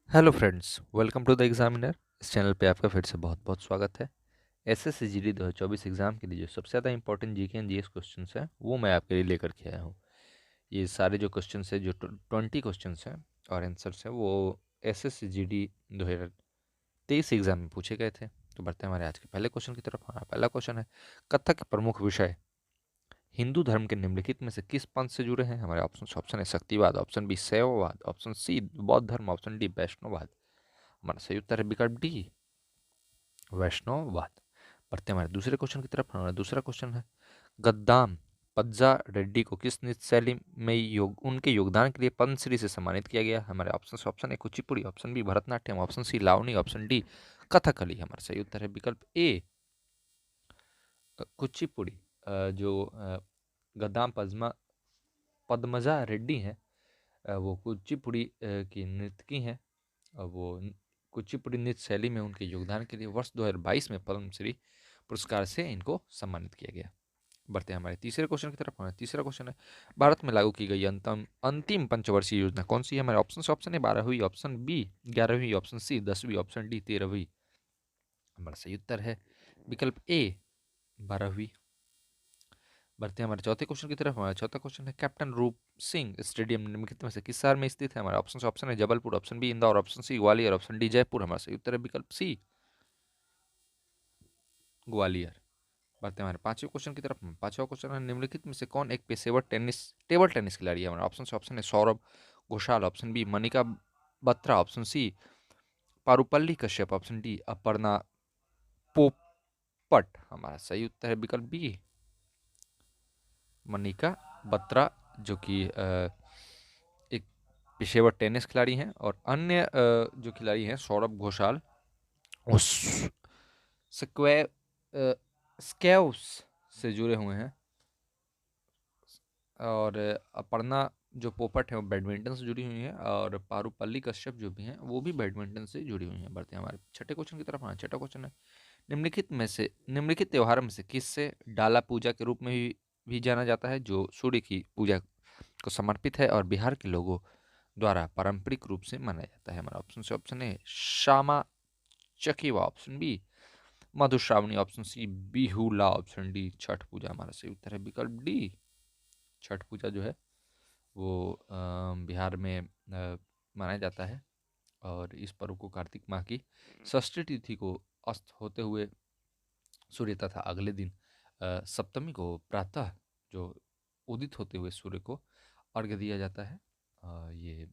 Hello friends, welcome to the examiner. इस channel पे आपका फिर से बहुत बहुत स्वागत है। एसएससी जीडी 2024 एग्जाम के लिए जो सबसे ज़्यादा important GK and GS questions हैं वो मैं आपके लिए लेकर के आया हूँ। ये सारे जो क्वेश्चंस हैं, जो 20 क्वेश्चंस हैं और आंसर्स हैं, वो एसएससी जीडी 2023 एग्जाम में पूछे गए थे। तो बढ़ते हैं हमारे आज के पहले क्वेश्चन की तरफ। हमारा पहला क्वेश्चन है, कथक के प्रमुख विषय हिंदू धर्म के निम्नलिखित में से किस पंथ से जुड़े हैं? हमारे ऑप्शन है शक्तिवाद, ऑप्शन बी शैववाद, ऑप्शन सी बौद्ध धर्म, ऑप्शन डी वैष्णववाद। हमारा सही उत्तर है विकल्प डी, वैष्णववाद। बढ़ते हैं हमारे दूसरे क्वेश्चन की तरफ। हमारा दूसरा क्वेश्चन है, गद्दाम पज्जा रेड्डी को किस नृत्य शैली में उनके योगदान के लिए पद्मश्री से सम्मानित किया गया? हमारे ऑप्शन है Kuchipudi, option B Bharatanatyam, option C Lavani, option D Kathakali. हमारा सही उत्तर है विकल्प ए, कुचिपुड़ी। जो गद्दाम पद्मजा रेड्डी हैं, वो कुचिपुड़ी की नर्तकी हैं। वो कुचिपुड़ी नृत्य शैली में उनके योगदान के लिए वर्ष 2022 में पद्मश्री पुरस्कार से इनको सम्मानित किया गया। बढ़ते हैं हमारे तीसरे क्वेश्चन की तरफ। हमारा तीसरा क्वेश्चन है, भारत में लागू की गई अंतिम अंतिम पंचवर्षीय योजना कौन सी है? हमारे ऑप्शन है 12वीं, ऑप्शन बी 11वीं, ऑप्शन सी 10वीं, ऑप्शन डी 13वीं। हमारा सही उत्तर है विकल्प ए, 12वीं। बढ़ते हैं हमारे चौथे क्वेश्चन की तरफ। हमारा चौथा क्वेश्चन है, कैप्टन रूप सिंह स्टेडियम निम्नलिखित में से किस शहर में स्थित है? हमारा ऑप्शन है Jabalpur, option B Indore, option C Gwalior, option D Jaipur. हमारा सही उत्तर है विकल्प सी, ग्वालियर। बढ़ते हैं हमारे पांचवें क्वेश्चन की तरफ। पांचवा क्वेश्चन है, निम्नलिखित में से कौन एक पेशेवर टेबल टेनिस खिलाड़ी है? हमारा ऑप्शन है Saurabh Ghoshal, option B Manika Batra, option C Parupalli Kashyap, option D Aparna Popat. हमारा सही उत्तर है विकल्प बी, मनिका बत्रा, जो कि एक पेशेवर टेनिस खिलाड़ी हैं। और अन्य जो खिलाड़ी हैं सौरभ घोषाल, वो स्क्वे स्केव्स से जुड़े हुए हैं। और अपर्णा जो पोपट है वो बैडमिंटन से जुड़ी हुई है, और पारुपल्ली कश्यप जो भी हैं वो भी बैडमिंटन से जुड़ी हुई हैं। बढ़ते हैं हमारे छठे क्वेश्चन की तरफ। हाँ, छठा क्वेश्चन है, निम्नलिखित त्योहारों में से किससे डाला पूजा के रूप में भी जाना जाता है, जो सूर्य की पूजा को समर्पित है और बिहार के लोगों द्वारा पारंपरिक रूप से मनाया जाता है? हमारा ऑप्शन है Shyama Chakeva, option B Madhushravani, option C Bihula, option D Chhath Puja. हमारा सही उत्तर है विकल्प डी, छठ पूजा जो है वो बिहार में मनाया जाता है। और इस पर्व को कार्तिक माह की षष्ठी तिथि को अस्त होते हुए सूर्य तथा अगले दिन सप्तमी को प्रातः जो उदित होते हुए सूर्य को अर्घ्य दिया जाता है। ये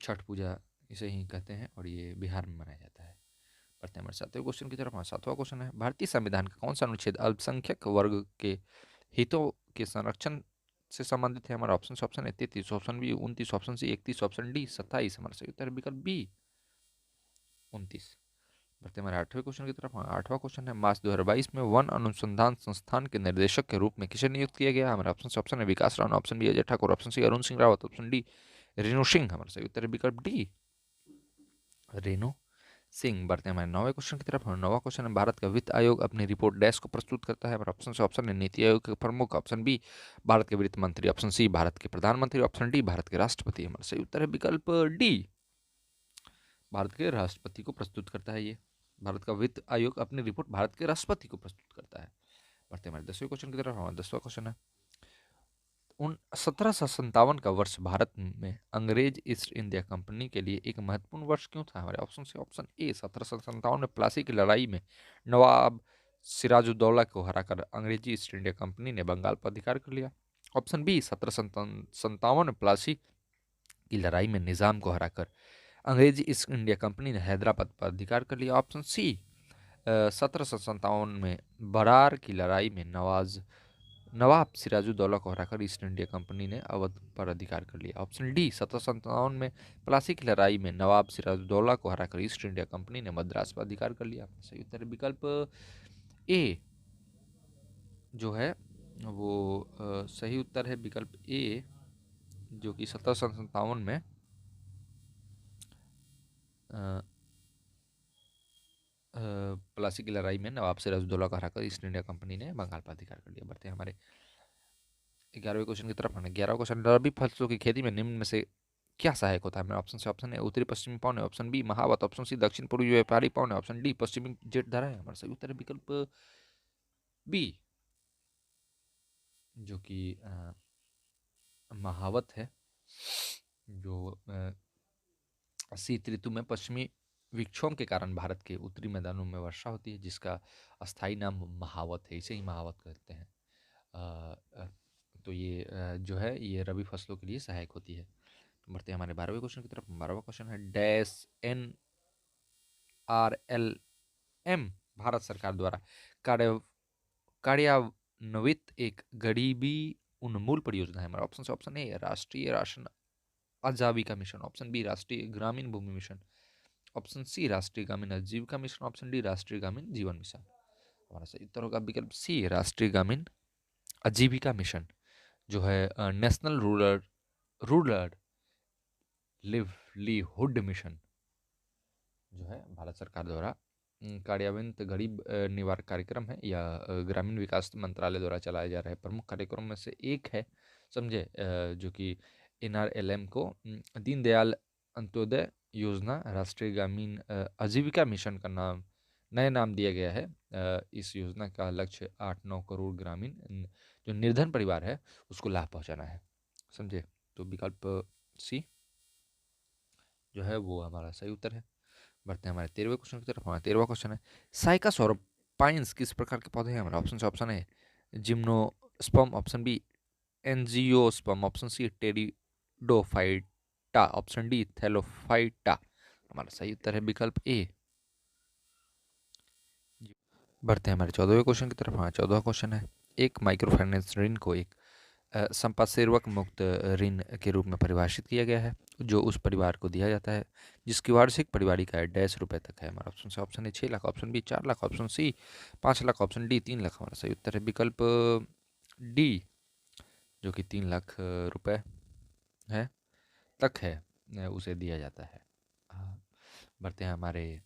छठ पूजा इसे ही कहते हैं और ये बिहार में मनाया जाता है। बढ़ते हैं हमारे सातवें क्वेश्चन की तरफ। हमारा सातवां क्वेश्चन है, भारतीय संविधान का कौन सा अनुच्छेद अल्पसंख्यक वर्ग के हितों के संरक्षण से संबंधित है? हमारा ऑप्शन है 33, option B 29, option C 31, option D 27। हमारा सही उत्तर है विकल्प बी, 29। बढ़ते हैं हमारे आठवें क्वेश्चन की तरफ। आठवां क्वेश्चन है, मार्च 2022 में वन अनुसंधान संस्थान के निर्देशक के रूप में किसे नियुक्त किया गया? हमारा ऑप्शन है Vikas Rana, option B Ajay Thakur, option C Arun Singh Rawat, option D Renu Singh. हमारा सही उत्तर है विकल्प डी, रेणु सिंह। बढ़ते हैं हमारे नौवें क्वेश्चन की तरफ। हमारा नौवां क्वेश्चन है, भारत का वित्त आयोग अपनी रिपोर्ट डैश को प्रस्तुत करता है? हमारा ऑप्शन है नीति आयोग के प्रमुख, ऑप्शन बी भारत के वित्त मंत्री, ऑप्शन सी भारत के प्रधानमंत्री, ऑप्शन डी भारत के राष्ट्रपति। हमारा सही उत्तर है विकल्प डी, भारत के राष्ट्रपति को प्रस्तुत करता है। ये भारत का वित्त आयोग अपनी रिपोर्ट भारत के राष्ट्रपति को प्रस्तुत करता है। बढ़ते हैं हमारे 10वें क्वेश्चन की तरफ। हमारा 10वां क्वेश्चन है, उन 1757 का वर्ष भारत में अंग्रेज ईस्ट इंडिया कंपनी के लिए एक महत्वपूर्ण वर्ष क्यों था? हमारे ऑप्शन ए 1757 में प्लासी की लड़ाई में नवाब सिराजुद्दौला को हराकर अंग्रेजी ईस्ट इंडिया कंपनी ने बंगाल पर अधिकार कर लिया। ऑप्शन बी 1757 में प्लासी की लड़ाई में निजाम को हराकर अंग्रेजी ईस्ट इंडिया कंपनी ने हैदराबाद पर अधिकार कर लिया। ऑप्शन सी 1757 में बरार की लड़ाई में नवाब सिराजुद्दौला को हराकर ईस्ट इंडिया कंपनी ने अवध पर अधिकार कर लिया। ऑप्शन डी 1757 में प्लासी की लड़ाई में नवाब सिराजुद्दौला को हराकर ईस्ट इंडिया कंपनी ने मद्रास पर अधिकार कर लिया। सही उत्तर है विकल्प ए, जो है वो सही उत्तर है विकल्प ए, जो कि 1757 में प्लासी की लड़ाई में नवाब सिराजुद्दौला को हराकर ईस्ट इंडिया कंपनी ने बंगाल पर अधिकार कर लिया। बढ़ते हैं हमारे 11वें क्वेश्चन की तरफ। 11वां क्वेश्चन, रबी फसलों की खेती में निम्न में से क्या सहायक होता है? मेरा ऑप्शन से ऑप्शन ए उत्तरी पश्चिमी पवन है, ऑप्शन बी महावत, ऑप्शन सी दक्षिण पूर्वी व्यापारी पवन है, ऑप्शन डी पश्चिमी जेट धारा है। हमारा सही उत्तर है विकल्प बी, जो कि महावत है, जो शीत ऋतु में पश्चिमी विक्षोभ के कारण भारत के उत्तरी मैदानों में वर्षा होती है, जिसका अस्थायी नाम महावत है, इसे ही महावत कहते हैं। अ, तो ये जो है ये रबी फसलों के लिए सहायक होती है। तो बढ़ते हैं हमारे 12वें क्वेश्चन की तरफ। 12वां क्वेश्चन है डैश NRLM भारत सरकार द्वारा कार्य कार्यान्वित एक गरीबी उन्मूल परियोजना है। हमारा ऑप्शन से ऑप्शन ए राष्ट्रीय राशन आजीविका मिशन, ऑप्शन बी राष्ट्रीय ग्रामीण भूमि मिशन, ऑप्शन सी राष्ट्रीय ग्रामीण आजीविका मिशन, ऑप्शन डी राष्ट्रीय ग्रामीण जीवन मिशन। हमारा सही उत्तर होगा विकल्प सी राष्ट्रीय ग्रामीण आजीविका मिशन, जो है national rural rural livelihood mission, जो है भारत सरकार द्वारा कार्यान्वित गरीब निवार कार्यक्रम है, या ग्रामीण विकास मंत्रालय द्वारा चलाए जा रहे प्रमुख कार्यक्रम में से एक है, समझे। जो कि NRLM को दीनदयाल अंत्योदय योजना राष्ट्रीय ग्रामीण आजीविका मिशन का नया नाम दिया गया है। इस योजना का लक्ष्य 8-9 करोड़ ग्रामीण जो निर्धन परिवार है उसको लाभ पहुंचाना है, समझे। तो विकल्प सी जो है वो हमारा सही उत्तर है। बढ़ते हैं हमारे 13वें क्वेश्चन की तरफ। हमारा 13वां क्वेश्चन है साइकस और पाइन्स किस प्रकार के पौधे हैं? हमारा ऑप्शन से ऑप्शन है gymnosperm, option B angiosperm, option C pteridophyta, option D thallophyta. हमारा सही उत्तर है विकल्प ए। बढ़ते हैं हमारे 14वें क्वेश्चन की तरफ। हाँ, 14वां क्वेश्चन है एक माइक्रो फाइनेंस ऋण को एक संपार्श्विक मुक्त ऋण के रूप में परिभाषित किया गया है, जो उस परिवार को दिया जाता है जिसकी वार्षिक पारिवारिक आय 1.5 रुपये तक है। हमारा ऑप्शन से ऑप्शन है 6 lakh, option B 4 lakh, option C 5 lakh, option D 3 lakh. हमारा सही उत्तर है विकल्प डी, जो कि 3 लाख रुपए है तक है उसे दिया जाता है। हाँ, बढ़ते हैं हमारे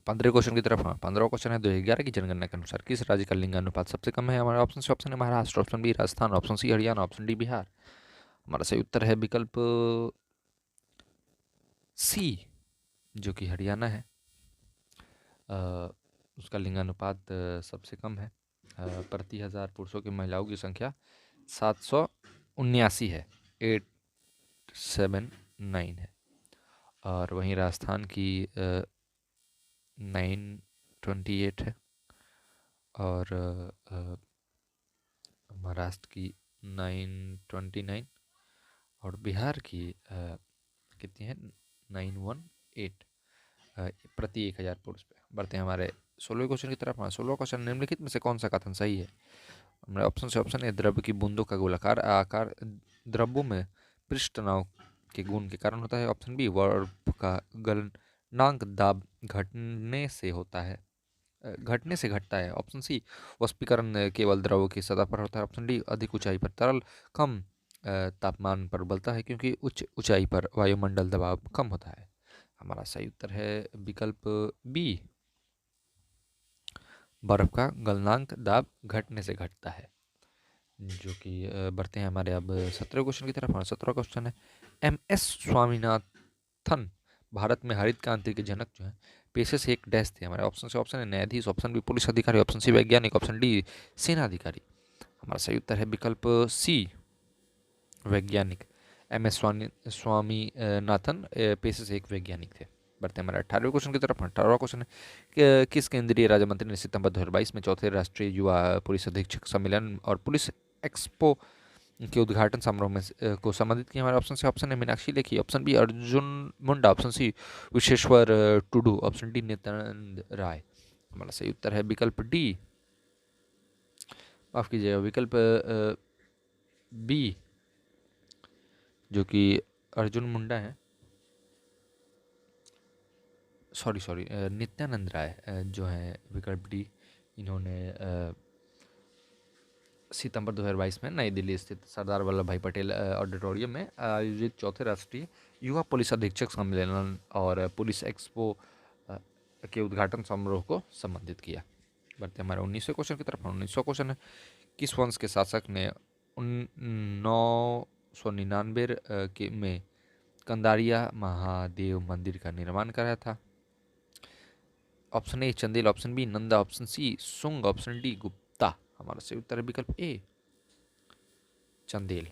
15 क्वेश्चन की तरफ। हाँ, 15वां क्वेश्चन है 2011 की जनगणना के अनुसार किस राज्य का लिंग अनुपात सबसे कम है? हमारा ऑप्शन से ऑप्शन है Maharashtra, option B Rajasthan, option C Haryana, option D Bihar. हमारा सही उत्तर है विकल्प सी, जो कि हरियाणा है। अ, उसका लिंगानुपात सबसे कम है। प्रति हजार पुरुषों की महिलाओं की संख्या 779 है, 879 है। और वहीं राजस्थान की 928 है, और महाराष्ट्र की 929, और बिहार की कितनी है 918 प्रति 1000 पुरुष पे। बढ़ते हैं हमारे 16वें क्वेश्चन की तरफ। हाँ, 16वां क्वेश्चन निम्नलिखित में से कौन सा कथन सही है? हमारे ऑप्शन से ऑप्शन है द्रव्य की बूंदों का गोलाकार आकार द्रव्यों में पृष्ठ तनाव के गुण के कारण होता है, ऑप्शन बी बर्फ का गलनांक दाब घटने से होता है घटने से घटता है, ऑप्शन सी वाष्पीकरण केवल द्रव की सतह पर होता है, ऑप्शन डी अधिक ऊंचाई पर तरल कम तापमान पर उबलता है क्योंकि उच्च ऊंचाई पर वायुमंडल दबाव कम होता है। हमारा सही उत्तर है विकल्प बी, बर्फ का गलनांक दाब घटने से घटता है, जो कि बढ़ते हैं हमारे अब 17वें क्वेश्चन की तरफ। हमारा 17वां क्वेश्चन है MS स्वामीनाथन भारत में हरित क्रांति के जनक जो है पेशे से एक डैश थे। हमारे ऑप्शन से ऑप्शन है न्यायाधीश, ऑप्शन बी पुलिस अधिकारी, ऑप्शन सी वैज्ञानिक, ऑप्शन डी सेना अधिकारी। हमारा सही उत्तर है विकल्प सी वैज्ञानिक। MS स्वामीनाथन पेशे से एक वैज्ञानिक थे। बढ़ते हैं हमारे 18वें क्वेश्चन की तरफ। 18वां क्वेश्चन है किस केंद्रीय राज्य मंत्री ने सितंबर 2022 में चौथे राष्ट्रीय युवा पुलिस अधीक्षक सम्मेलन और पुलिस एक्सपो के उद्घाटन समारोह में को संबंधित किया? हमारे ऑप्शन से ऑप्शन है Meenakshi Lekhi, option B Arjun Munda, option C Vishweshwar Tudu, option D Nityanand Rai. हमारा सही उत्तर है विकल्प डी, माफ कीजिएगा विकल्प बी, जो कि अर्जुन मुंडा है, सॉरी सॉरी नित्यानंद राय जो है विकल्प डी। इन्होंने सितंबर 2022 में नई दिल्ली स्थित सरदार वल्लभ भाई पटेल ऑडिटोरियम में आयोजित चौथे राष्ट्रीय युवा पुलिस अधीक्षक सम्मेलन और पुलिस एक्सपो के उद्घाटन समारोह को संबंधित किया। बढ़ते हमारे 19वें क्वेश्चन की तरफ। 19वां क्वेश्चन है किस वंश के शासक ने 9 1899 के में कंदारिया महादेव मंदिर का निर्माण कराया था? Option A Chandel, option B Nanda, option C Sunga, option D Gupta. हमारा सही उत्तर है विकल्प ए चंदेल।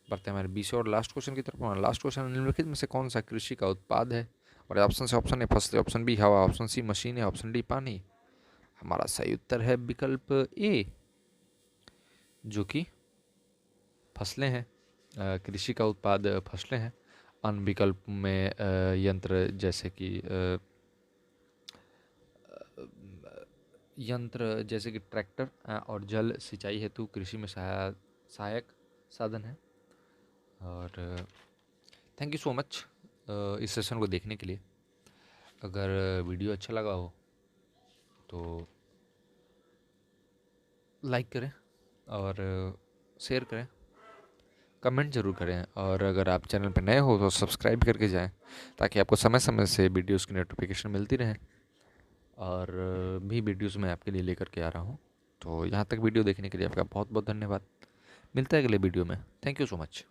बढ़ते हैं हमारे 20 और लास्ट क्वेश्चन की तरफ। हमारा लास्ट क्वेश्चन, निम्नलिखित में से कौन सा कृषि का उत्पाद है? और ऑप्शन से ऑप्शन ए फसलें, ऑप्शन बी हवा, ऑप्शन सी मशीनें, ऑप्शन डी पानी। हमारा सही उत्तर है विकल्प ए जो कि फसलें हैं। कृषि का उत्पाद फसलें हैं। अन्य विकल्प में यंत्र जैसे कि ट्रैक्टर और जल सिंचाई हेतु कृषि में सहायक साधन है। और थैंक यू सो मच इस सेशन को देखने के लिए। अगर वीडियो अच्छा लगा हो तो लाइक करें और शेयर करें, कमेंट ज़रूर करें। और अगर आप चैनल पर नए हो तो सब्सक्राइब करके जाएं ताकि आपको समय समय से वीडियोज़ की नोटिफिकेशन मिलती रहे। और भी वीडियोज़ मैं आपके लिए लेकर के आ रहा हूँ। तो यहाँ तक वीडियो देखने के लिए आपका बहुत बहुत धन्यवाद। मिलता है अगले वीडियो में। Thank you so much.